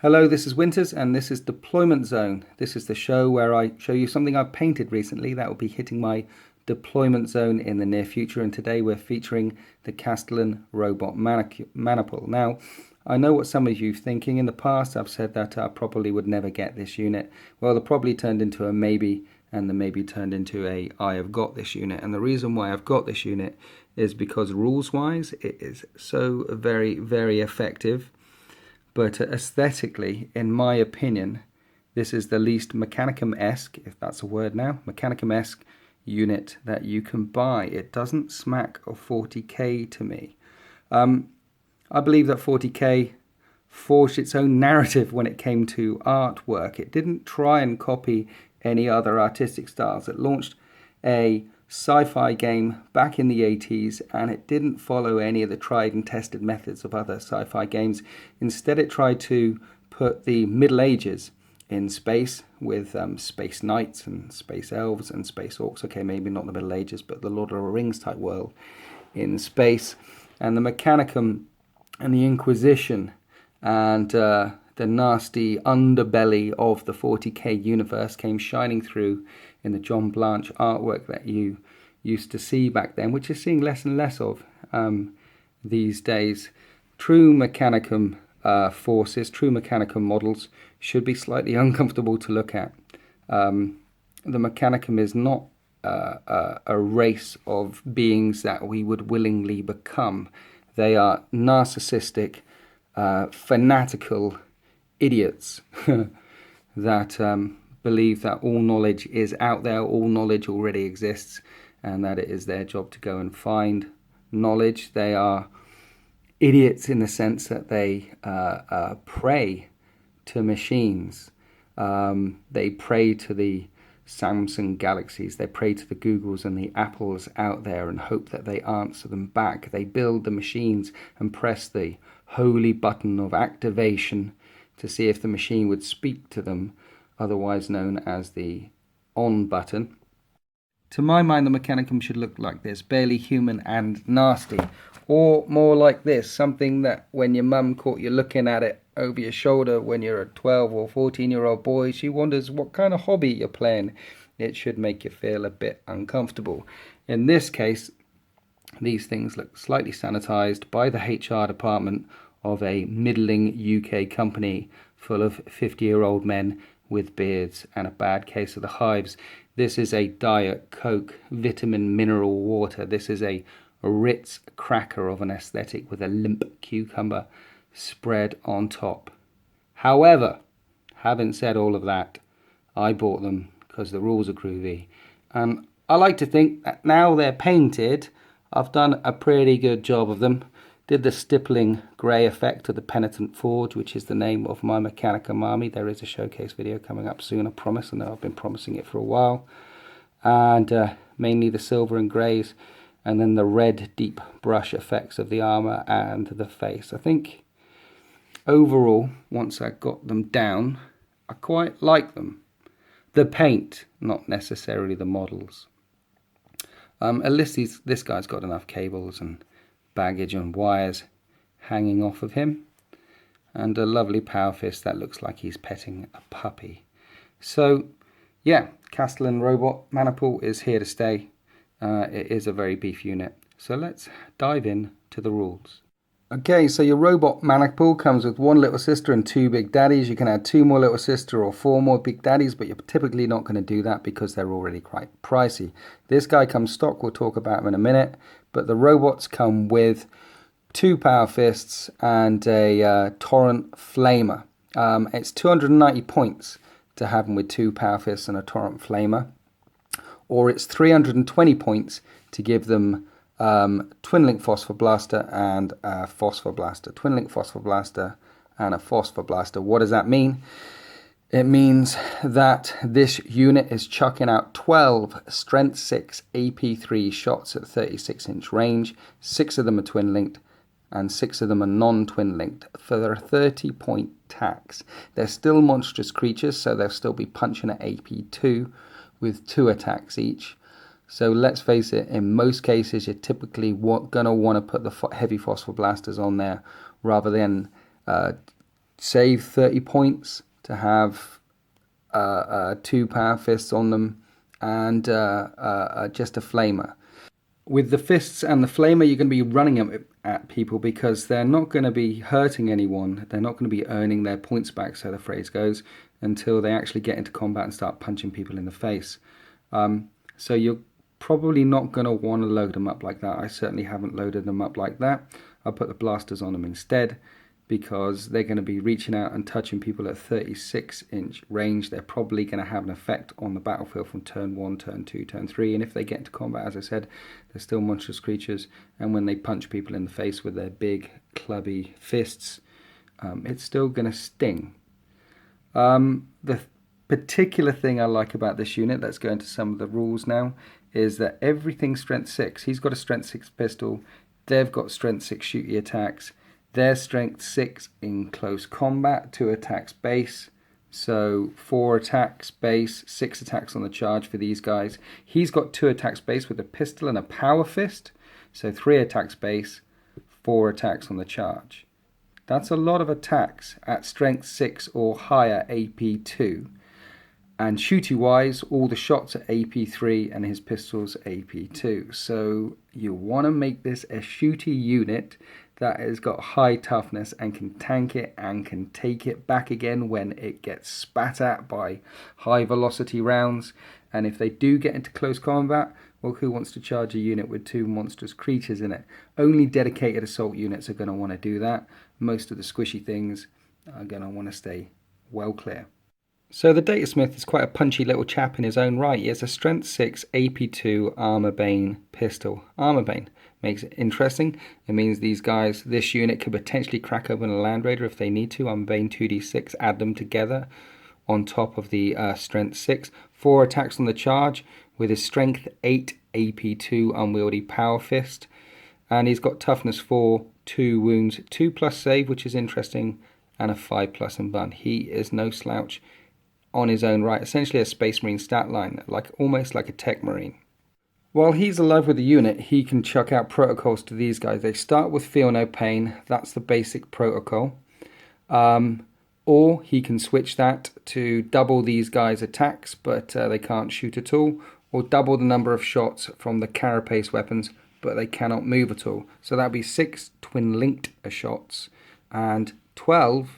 Hello, this is Winters and this is Deployment Zone. This is the show where I show you something I've painted recently that will be hitting my deployment zone in the near future, and today we're featuring the Kastelan robot Maniple. Now, I know what some of you are thinking. In the past I've said that I probably would never get this unit. Well, the probably turned into a maybe, and the maybe turned into a I have got this unit. And the reason why I've got this unit is because rules-wise it is so very, very effective. But aesthetically, in my opinion, this is the least Mechanicum-esque, if that's a word now, Mechanicum-esque unit that you can buy. It doesn't smack of 40k to me. I believe that 40k forged its own narrative when it came to artwork. It didn't try and copy any other artistic styles. It launched a sci-fi game back in the 80s, and it didn't follow any of the tried and tested methods of other sci-fi games. Instead, it tried to put the Middle Ages in space with space knights and space elves and space orcs. Okay, maybe not the Middle Ages, but the Lord of the Rings type world in space. And the Mechanicum and the Inquisition and the nasty underbelly of the 40k universe came shining through in the John Blanche artwork that you used to see back then, which is seeing less and less of these days. True Mechanicum forces, true Mechanicum models should be slightly uncomfortable to look at. The Mechanicum is not a race of beings that we would willingly become. They are narcissistic, fanatical idiots that believe that all knowledge is out there, all knowledge already exists, and that it is their job to go and find knowledge. They are idiots in the sense that they pray to machines. They pray to the Samsung Galaxies, they pray to the Googles and the Apples out there and hope that they answer them back. They build the machines and press the holy button of activation to see if the machine would speak to them, otherwise known as the on button. To my mind, the Mechanicum should look like this, barely human and nasty. Or more like this, something that when your mum caught you looking at it over your shoulder when you're a 12 or 14-year-old boy, she wonders what kind of hobby you're playing. It should make you feel a bit uncomfortable. In this case, these things look slightly sanitized by the HR department of a middling UK company full of 50-year-old men with beards and a bad case of the hives. This is a Diet Coke vitamin mineral water. This is a Ritz cracker of an aesthetic with a limp cucumber spread on top. However, having said all of that, I bought them because the rules are groovy, and I like to think that now they're painted, I've done a pretty good job of them. Did the stippling grey effect of the Penitent Forge, which is the name of my Mechanicum army. There is a showcase video coming up soon, I promise. I know I've been promising it for a while. And mainly the silver and greys, and then the red deep brush effects of the armour and the face. I think overall, once I got them down, I quite like them. The paint, not necessarily the models. At least this guy's got enough cables and baggage and wires hanging off of him, and a lovely power fist that looks like he's petting a puppy. So yeah, Kastelan robot Maniple is here to stay. It is a very beef unit. So let's dive in to the rules. Okay, so your robot Maniple comes with one little sister and two big daddies. You can add two more little sister or four more big daddies, but you're typically not going to do that because they're already quite pricey. This guy comes stock, we'll talk about him in a minute, but the robots come with two power fists and a torrent flamer. It's 290 points to have them with two power fists and a torrent flamer, or it's 320 points to give them twin link phosphor blaster and a phosphor blaster. Twin link phosphor blaster and a phosphor blaster. What does that mean? It means that this unit is chucking out 12 strength 6 AP3 shots at 36-inch range. 6 of them are twin linked and 6 of them are non-twin linked for their 30-point tax. They're still monstrous creatures, so they'll still be punching at AP2 with 2 attacks each. So let's face it, in most cases you're typically going to want to put the heavy phosphor blasters on there rather than save 30 points to have 2 power fists on them and just a flamer. With the fists and the flamer, you're going to be running them at people because they're not going to be hurting anyone. They're not going to be earning their points back, so the phrase goes, until they actually get into combat and start punching people in the face. So you're probably not going to want to load them up like that. I certainly haven't loaded them up like that. I'll put the blasters on them instead, because they're going to be reaching out and touching people at 36-inch range. They're probably going to have an effect on the battlefield from turn 1, turn 2, turn 3. And if they get into combat, as I said, they're still monstrous creatures. And when they punch people in the face with their big, clubby fists, it's still going to sting. The particular thing I like about this unit, let's go into some of the rules now, is that everything's strength 6. He's got a strength 6 pistol. They've got strength 6 shooty attacks. Their strength 6 in close combat, 2 attacks base. So 4 attacks base, 6 attacks on the charge for these guys. He's got 2 attacks base with a pistol and a power fist. So 3 attacks base, 4 attacks on the charge. That's a lot of attacks at strength 6 or higher AP 2. And shooty wise, all the shots are AP 3 and his pistol's AP 2. So you want to make this a shooty unit that has got high toughness and can tank it and can take it back again when it gets spat at by high velocity rounds. And if they do get into close combat, well, who wants to charge a unit with 2 monstrous creatures in it? Only dedicated assault units are going to want to do that. Most of the squishy things are going to want to stay well clear. So the Datasmith is quite a punchy little chap in his own right. He has a strength 6 AP2 Armor Bane pistol. Armor Bane makes it interesting. It means these guys, this unit could potentially crack open a Land Raider if they need to. Armor Bane 2d6, add them together on top of the strength 6. 4 attacks on the charge with his strength 8 AP2 Unwieldy Power Fist. And he's got toughness 4, 2 wounds, 2+ save, which is interesting, and a 5+ in bun. He is no slouch on his own right, essentially a Space Marine stat line, almost like a Tech Marine. While he's alive with the unit, he can chuck out protocols to these guys. They start with Feel No Pain, that's the basic protocol. Or he can switch that to double these guys' attacks, but they can't shoot at all, or double the number of shots from the carapace weapons, but they cannot move at all. So that'd be 6 twin-linked shots, and 12,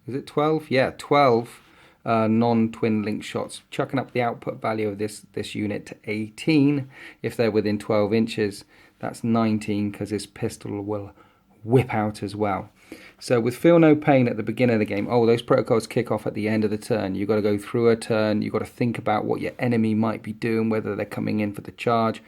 is it 12? Yeah, 12 non-twin link shots, chucking up the output value of this unit to 18. If they're within 12 inches, that's 19, because his pistol will whip out as well. So with Feel No Pain at the beginning of the game, those protocols kick off at the end of the turn. You've got to go through a turn, you've got to think about what your enemy might be doing, whether they're coming in for the charge,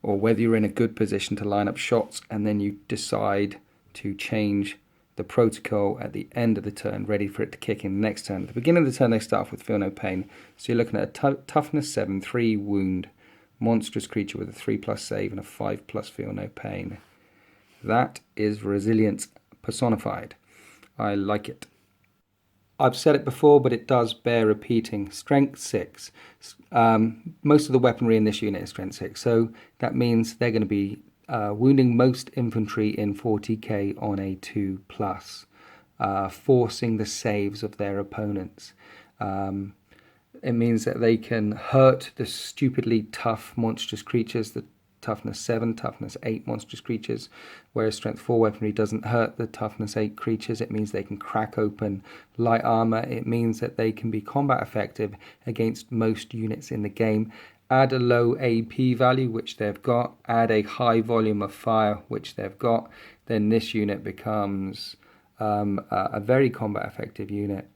or whether you're in a good position to line up shots, and then you decide to change the protocol at the end of the turn, ready for it to kick in the next turn. At the beginning of the turn, they start off with Feel No Pain. So you're looking at a toughness 7, 3 wound, monstrous creature with a 3+ save and a 5+ Feel No Pain. That is resilience personified. I like it. I've said it before, but it does bear repeating. Strength 6. Most of the weaponry in this unit is strength 6, so that means they're going to be wounding most infantry in 40k on a 2+, forcing the saves of their opponents. It means that they can hurt the stupidly tough monstrous creatures, the toughness 7, toughness 8 monstrous creatures, whereas strength 4 weaponry doesn't hurt the toughness 8 creatures. It means they can crack open light armor. It means that they can be combat effective against most units in the game. Add a low AP value, which they've got, add a high volume of fire, which they've got, then this unit becomes a very combat effective unit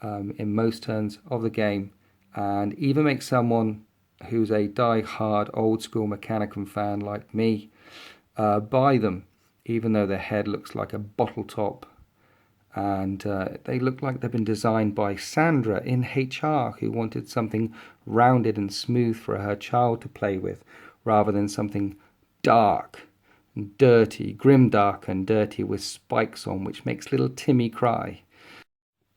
in most turns of the game, and even makes someone who's a die-hard old-school Mechanicum fan like me buy them, even though their head looks like a bottle top, and they look like they've been designed by Sandra in HR, who wanted something rounded and smooth for her child to play with, rather than something dark and dirty, grimdark and dirty with spikes on, which makes little Timmy cry.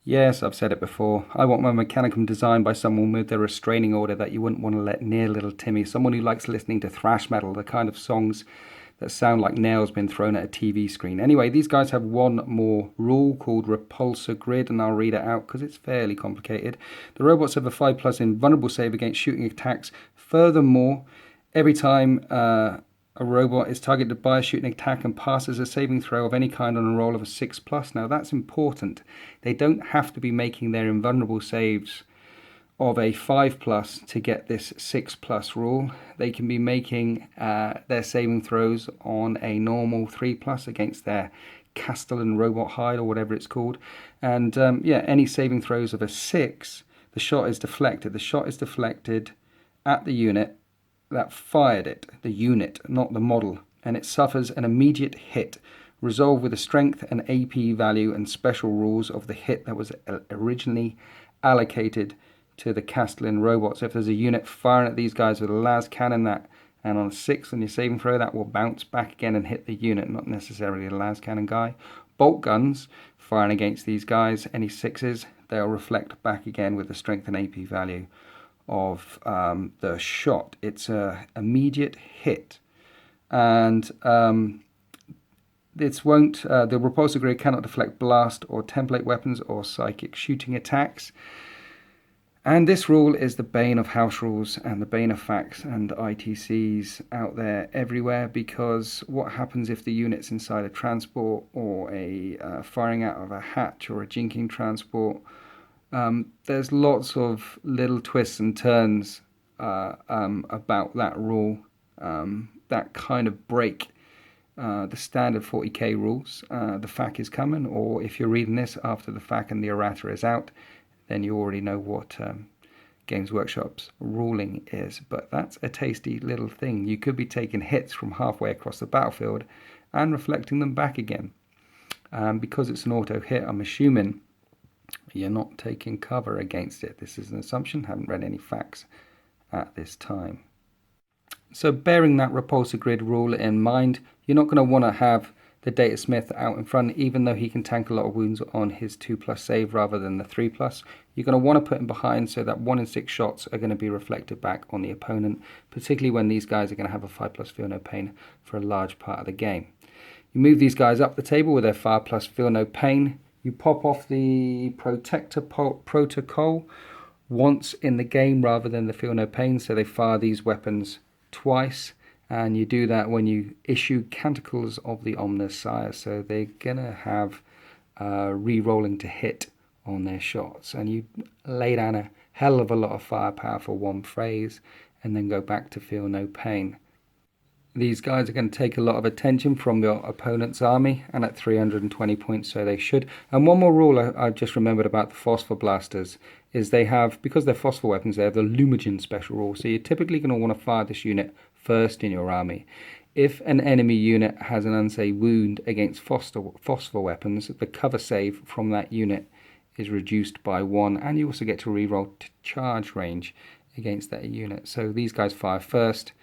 Yes, I've said it before. I want my Mechanicum designed by someone with a restraining order that you wouldn't want to let near little Timmy. Someone who likes listening to thrash metal, the kind of songs that sound like nails being thrown at a TV screen. Anyway, these guys have one more rule called Repulsor Grid, and I'll read it out because it's fairly complicated. The robots have a 5+ invulnerable save against shooting attacks. Furthermore, every time a robot is targeted by a shooting attack and passes a saving throw of any kind on a roll of a 6+. Now that's important. They don't have to be making their invulnerable saves of a 5+ to get this 6+ rule. They can be making their saving throws on a normal 3+ against their Kastelan robot hide or whatever it's called. And yeah, any saving throws of a 6, the shot is deflected. The shot is deflected at the unit that fired it, the unit, not the model, and it suffers an immediate hit, resolved with the strength and AP value and special rules of the hit that was originally allocated to the Kastelan robots. So if there's a unit firing at these guys with a las cannon, and on a 6 on your saving throw, that will bounce back again and hit the unit, not necessarily the las cannon guy. Bolt guns firing against these guys, any 6s, they'll reflect back again with the strength and AP value of the shot. It's a immediate hit, and this won't. The repulsor grid cannot deflect blast or template weapons or psychic shooting attacks. And this rule is the bane of house rules and the bane of facts and ITCs out there everywhere, because what happens if the unit's inside a transport or a firing out of a hatch or a jinking transport? There's lots of little twists and turns about that rule that kind of break the standard 40k rules. The FAQ is coming, or if you're reading this after the FAQ and the errata is out, then you already know what Games Workshop's ruling is. But that's a tasty little thing. You could be taking hits from halfway across the battlefield and reflecting them back again. Because it's an auto hit, I'm assuming you're not taking cover against it. This is an assumption, haven't read any facts at this time. So bearing that repulsor grid rule in mind, you're not going to want to have the Data Smith out in front, even though he can tank a lot of wounds on his 2+ save rather than the 3+. You're going to want to put him behind so that 1 in 6 shots are going to be reflected back on the opponent, particularly when these guys are going to have a 5+ feel no pain for a large part of the game. You move these guys up the table with their 5+ feel no pain. You pop off the Protector protocol once in the game rather than the feel no pain, so they fire these weapons twice. And you do that when you issue Canticles of the Omnissiah, so they're going to have re-rolling to hit on their shots. And you lay down a hell of a lot of firepower for one phrase and then go back to feel no pain. These guys are going to take a lot of attention from your opponent's army, and at 320 points, so they should. And one more rule I just remembered about the Phosphor Blasters is they have, because they're phosphor weapons, they have the Lumigen special rule. So you're typically going to want to fire this unit first in your army. If an enemy unit has an unsaved wound against phosphor weapons, the cover save from that unit is reduced by 1, and you also get to reroll to charge range against that unit. So these guys fire first,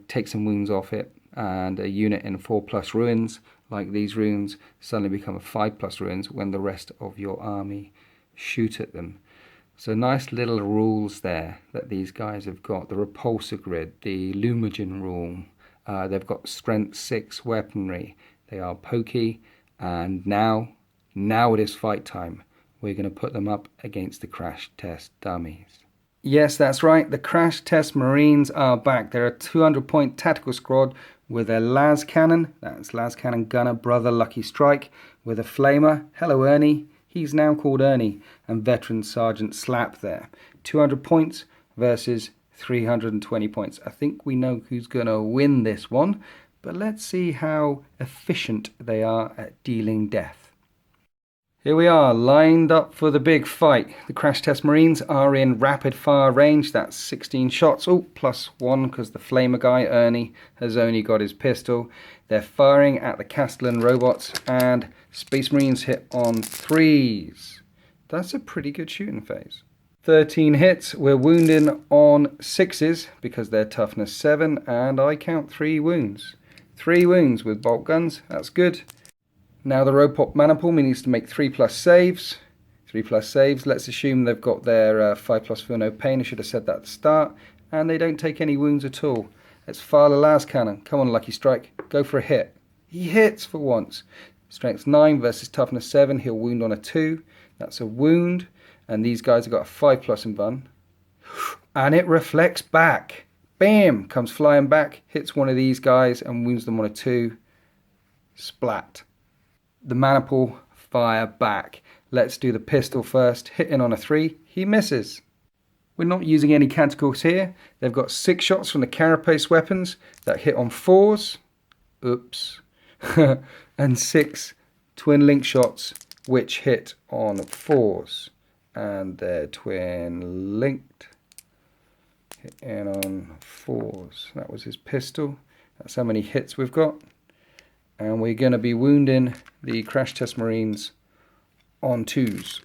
take some wounds off it, and a unit in 4+ ruins, like these ruins, suddenly become a 5+ ruins when the rest of your army shoot at them. So nice little rules there that these guys have got. The repulsor grid, the Lumigen rule, they've got strength 6 weaponry. They are pokey, and now it is fight time. We're going to put them up against the crash test dummies. Yes, that's right, the crash test Marines are back. They're a 200-point tactical squad with a las cannon, that's las cannon gunner brother Lucky Strike, with a flamer, hello Ernie, he's now called Ernie, and veteran Sergeant Slap there. 200 points versus 320 points. I think we know who's going to win this one, but let's see how efficient they are at dealing death. Here we are, lined up for the big fight. The Crash Test Marines are in rapid fire range. That's 16 shots. Oh, +1 because the flamer guy, Ernie, has only got his pistol. They're firing at the Kastelan robots, and Space Marines hit on 3s. That's a pretty good shooting phase. 13 hits. We're wounding on 6s because they're toughness 7, and I count 3 wounds. 3 wounds with bolt guns. That's good. Now the robot Maniple needs to make 3+ saves. 3+ saves. Let's assume they've got their 5+ feel no pain. I should have said that at the start. And they don't take any wounds at all. Let's fire the last cannon. Come on, Lucky Strike. Go for a hit. He hits for once. Strength 9 versus toughness 7. He'll wound on a 2. That's a wound. And these guys have got a 5+ in bun. And it reflects back. Bam! Comes flying back, hits one of these guys and wounds them on a 2. Splat. The Maniple fire back. Let's do the pistol first. Hitting on a 3. He misses. We're not using any canticles here. They've got 6 shots from the carapace weapons that hit on 4s. Oops. And 6 twin link shots which hit on 4s. And they're twin linked. Hitting on 4s. That was his pistol. That's how many hits we've got. And we're going to be wounding the Crash Test Marines on 2s.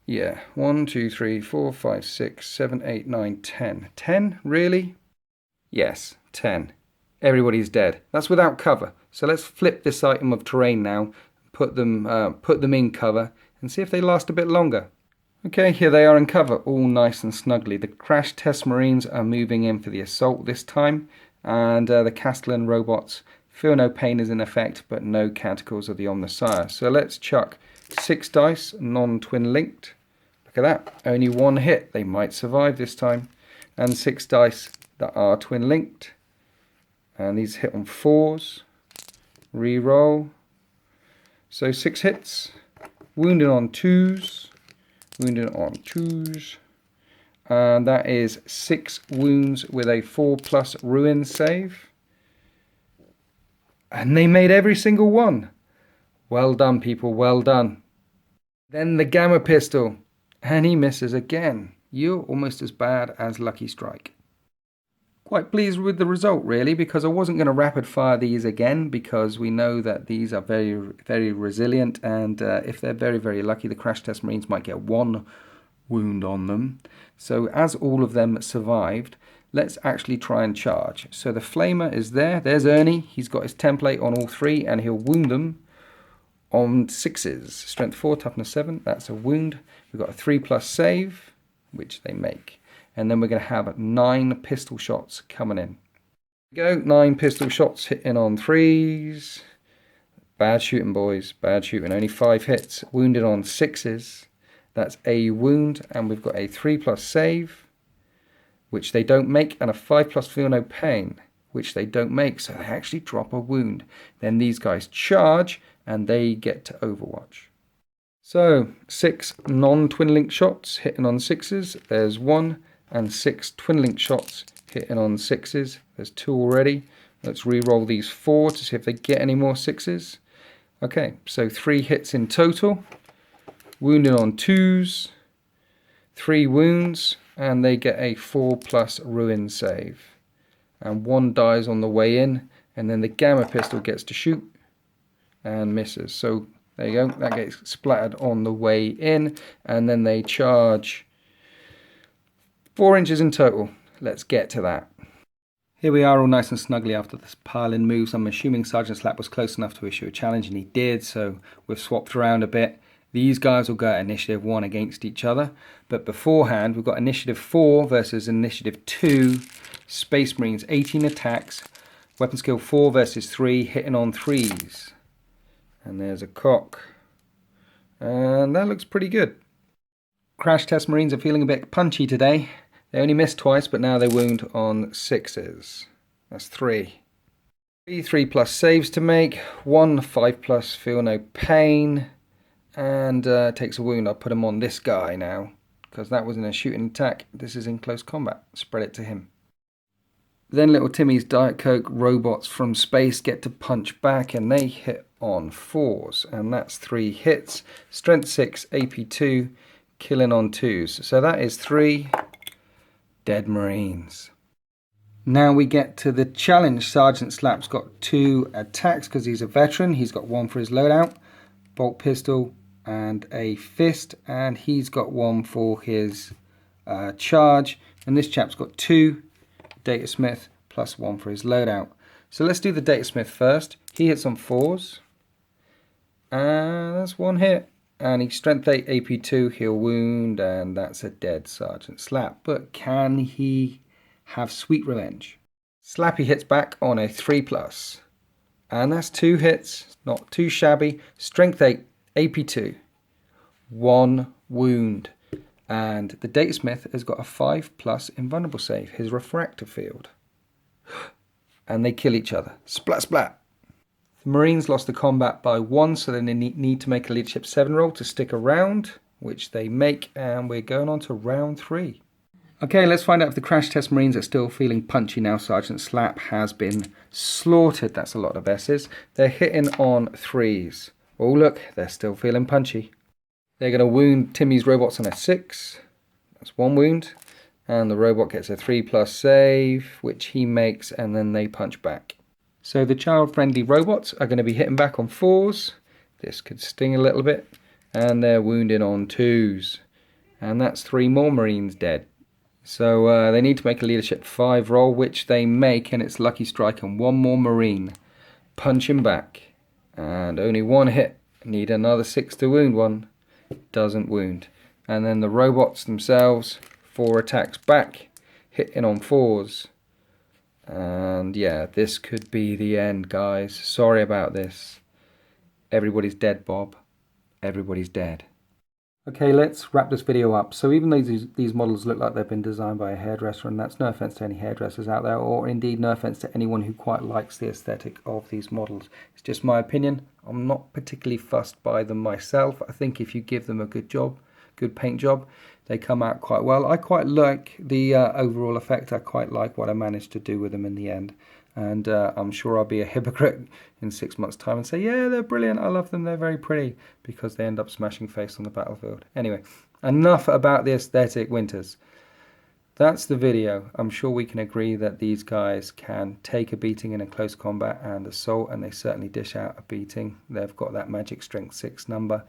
Yeah, 1, 2, 3, 4, 5, 6, 7, 8, 9, 10. 10? Really? Yes, 10. Everybody's dead. That's without cover. So let's flip this item of terrain now, put them in cover, and see if they last a bit longer. Okay, here they are in cover, all nice and snugly. The Crash Test Marines are moving in for the assault this time, and the Kastelan robots feel no pain is in effect, but no canticles of the Omnissiah. So let's chuck 6 dice, non-twin linked. Look at that, only 1 hit. They might survive this time. And 6 dice that are twin linked. And these hit on 4s. Reroll. So 6 hits. Wounded on 2s. Wounded on 2s. And that is 6 wounds with a 4+ ruin save. And they made every single one. Well done, people, well done. Then the Gamma Pistol. And he misses again. You're almost as bad as Lucky Strike. Quite pleased with the result, really, because I wasn't going to rapid fire these again, because we know that these are very, very resilient, and if they're very, very lucky, the Crash Test Marines might get 1 wound on them. So as all of them survived, let's actually try and charge. So the Flamer is there. There's Ernie. He's got his template on all 3, and he'll wound them on 6s. Strength 4, toughness 7. That's a wound. We've got a 3+ save, which they make. And then we're going to have 9 pistol shots coming in. Go, 9 pistol shots hitting on 3s. Bad shooting, boys. Bad shooting. Only 5 hits. Wounded on 6s. That's a wound. And we've got a 3+ save, which they don't make, and a 5+ feel no pain, which they don't make. So they actually drop a wound. Then these guys charge, and they get to Overwatch. So 6 non-twin link shots hitting on 6s. There's 1. And 6 twin link shots hitting on 6s. There's 2 already. Let's re-roll these 4 to see if they get any more 6s. Okay, so 3 hits in total. Wounded on 2s. 3 wounds. And they get a 4+ ruin save. And 1 dies on the way in. And then the Gamma Pistol gets to shoot. And misses. So there you go. That gets splattered on the way in. And then they charge 4 inches in total. Let's get to that. Here we are all nice and snugly after this pile-in moves. I'm assuming Sergeant Slap was close enough to issue a challenge, and he did, so we've swapped around a bit. These guys will go at Initiative 1 against each other, but beforehand we've got Initiative 4 versus Initiative 2. Space Marines, 18 attacks. Weapon skill 4 versus 3, hitting on 3s. And there's a cock. And that looks pretty good. Crash Test Marines are feeling a bit punchy today. They only missed twice, but now they wound on 6s. That's 3. 3+ saves to make. 1 5+ feel no pain. And takes a wound. I'll put him on this guy now, because that was in a shooting attack. This is in close combat. Spread it to him. Then little Timmy's Diet Coke robots from space get to punch back, and they hit on 4s. And that's 3 hits. Strength 6, AP 2, killing on 2s. So that is 3 dead Marines. Now we get to the challenge. Sergeant Slap's got 2 attacks because he's a veteran. He's got 1 for his loadout, bolt pistol and a fist, and he's got 1 for his charge. And this chap's got 2 Data Smith plus 1 for his loadout. So let's do the Data Smith first. He hits on 4s. And that's 1 hit. And he's strength 8, AP 2, he'll wound, and that's a dead Sergeant Slap. But can he have sweet revenge? Slappy hits back on a 3+. And that's 2 hits, not too shabby. Strength 8, AP 2, 1 wound. And the Datasmith has got a 5+ invulnerable save, his refractor field. And they kill each other. Splat, splat. The Marines lost the combat by 1, so then they need to make a leadership 7 roll to stick around, which they make, and we're going on to round 3. Okay, let's find out if the crash test Marines are still feeling punchy now. Sergeant Slap has been slaughtered. That's a lot of S's. They're hitting on 3s. Oh, look, they're still feeling punchy. They're going to wound Timmy's robots on a 6. That's 1 wound. And the robot gets a 3+ save, which he makes, and then they punch back. So the child-friendly robots are going to be hitting back on 4s. This could sting a little bit. And they're wounding on 2s. And that's 3 more Marines dead. So they need to make a leadership 5 roll, which they make, and it's Lucky Strike and 1 more Marine. Punching back. And only 1 hit. Need another 6 to wound 1. Doesn't wound. And then the robots themselves, 4 attacks back, hitting on 4s. And yeah, this could be the end, guys. Sorry about this. Everybody's dead, Bob. Everybody's dead. Okay, let's wrap this video up. So even though these models look like they've been designed by a hairdresser, and that's no offense to any hairdressers out there, or indeed no offense to anyone who quite likes the aesthetic of these models. It's just my opinion. I'm not particularly fussed by them myself. I think if you give them a good job, good paint job, they come out quite well. I quite like the overall effect. I quite like what I managed to do with them in the end. And I'm sure I'll be a hypocrite in 6 months' time and say, yeah, they're brilliant, I love them, they're very pretty, because they end up smashing face on the battlefield. Anyway, enough about the aesthetic, Winters. That's the video. I'm sure we can agree that these guys can take a beating in a close combat and assault, and they certainly dish out a beating. They've got that magic strength 6 number,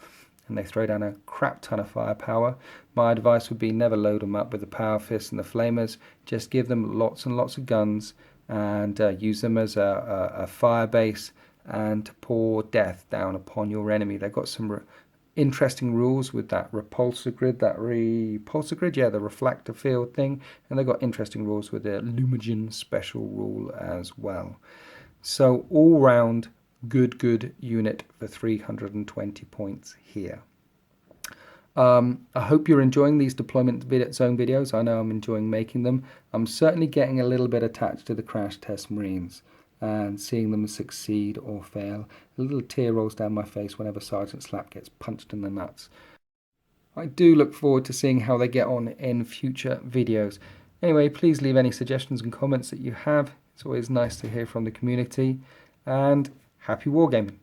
and they throw down a crap ton of firepower. My advice would be never load them up with the power fists and the flamers. Just give them lots and lots of guns, and use them as a fire base and to pour death down upon your enemy. They've got some interesting rules with that repulsor grid, yeah, the reflector field thing, and they've got interesting rules with the Lumigen special rule as well. So all round, good unit for 320 points here. I hope you're enjoying these deployment zone videos. I know I'm enjoying making them. I'm certainly getting a little bit attached to the crash test Marines and seeing them succeed or fail. A little tear rolls down my face whenever Sergeant Slap gets punched in the nuts. I do look forward to seeing how they get on in future videos. Anyway, please leave any suggestions and comments that you have. It's always nice to hear from the community. And happy wargaming.